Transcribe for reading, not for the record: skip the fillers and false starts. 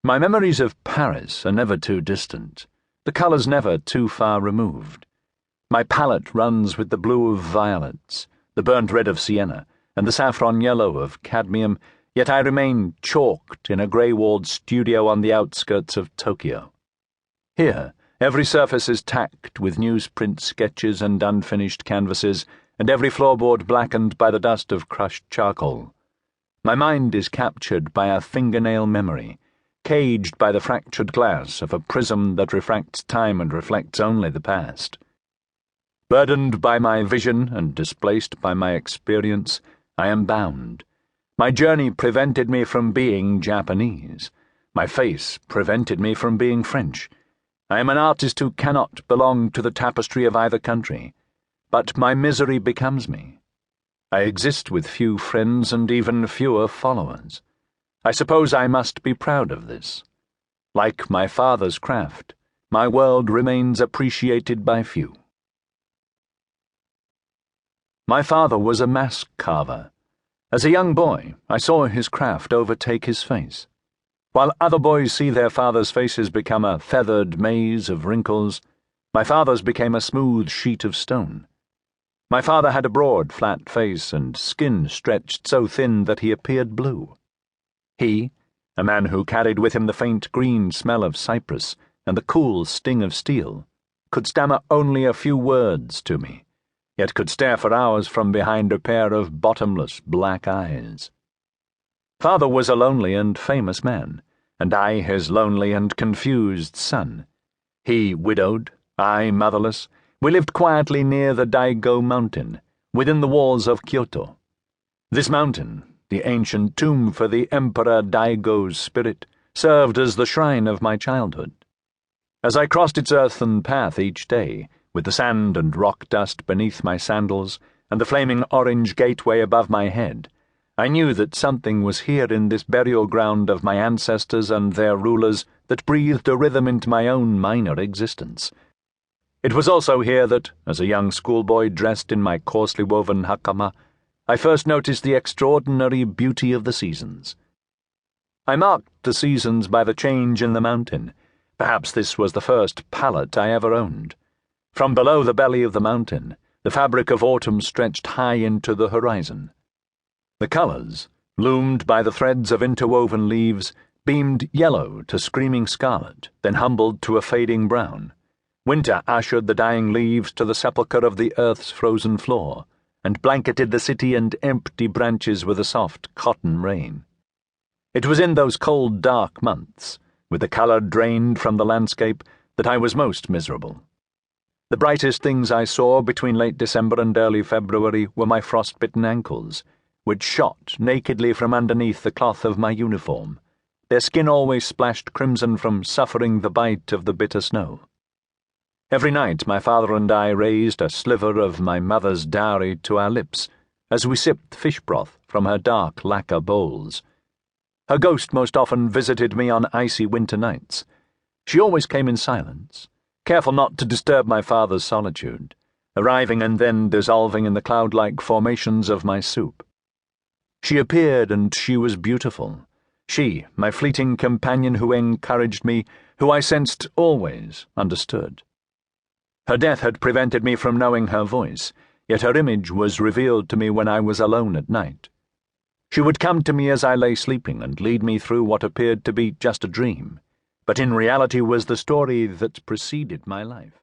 My memories of Paris are never too distant, the colours never too far removed. My palette runs with the blue of violets, the burnt red of sienna, and the saffron yellow of cadmium, yet I remain chalked in a grey-walled studio on the outskirts of Tokyo. Here, every surface is tacked with newsprint sketches and unfinished canvases, and every floorboard blackened by the dust of crushed charcoal. My mind is captured by a fingernail memory, caged by the fractured glass of a prism that refracts time and reflects only the past. Burdened by my vision and displaced by my experience, I am bound. My journey prevented me from being Japanese. My face prevented me from being French. I am an artist who cannot belong to the tapestry of either country, but my misery becomes me. I exist with few friends and even fewer followers. I suppose I must be proud of this. Like my father's craft, my world remains appreciated by few. My father was a mask carver. As a young boy, I saw his craft overtake his face. While other boys see their fathers' faces become a feathered maze of wrinkles, my father's became a smooth sheet of stone. My father had a broad, flat face and skin stretched so thin that he appeared blue. He, a man who carried with him the faint green smell of cypress and the cool sting of steel, could stammer only a few words to me, yet could stare for hours from behind a pair of bottomless black eyes. Father was a lonely and famous man, and I his lonely and confused son. He widowed, I motherless. We lived quietly near the Daigo mountain, within the walls of Kyoto. This mountain, the ancient tomb for the Emperor Daigo's spirit, served as the shrine of my childhood. As I crossed its earthen path each day, with the sand and rock dust beneath my sandals and the flaming orange gateway above my head, I knew that something was here in this burial ground of my ancestors and their rulers that breathed a rhythm into my own minor existence. It was also here that, as a young schoolboy dressed in my coarsely woven hakama, I first noticed the extraordinary beauty of the seasons. I marked the seasons by the change in the mountain. Perhaps this was the first palette I ever owned. From below the belly of the mountain, the fabric of autumn stretched high into the horizon. The colours, loomed by the threads of interwoven leaves, beamed yellow to screaming scarlet, then humbled to a fading brown. Winter ushered the dying leaves to the sepulchre of the earth's frozen floor, and blanketed the city and empty branches with a soft cotton rain. It was in those cold, dark months, with the colour drained from the landscape, that I was most miserable. The brightest things I saw between late December and early February were my frost-bitten ankles, which shot nakedly from underneath the cloth of my uniform, their skin always splashed crimson from suffering the bite of the bitter snow. Every night my father and I raised a sliver of my mother's dowry to our lips as we sipped fish broth from her dark lacquer bowls. Her ghost most often visited me on icy winter nights. She always came in silence, careful not to disturb my father's solitude, arriving and then dissolving in the cloud-like formations of my soup. She appeared and she was beautiful. She, my fleeting companion who encouraged me, who I sensed always understood. Her death had prevented me from knowing her voice, yet her image was revealed to me when I was alone at night. She would come to me as I lay sleeping and lead me through what appeared to be just a dream, but in reality was the story that preceded my life.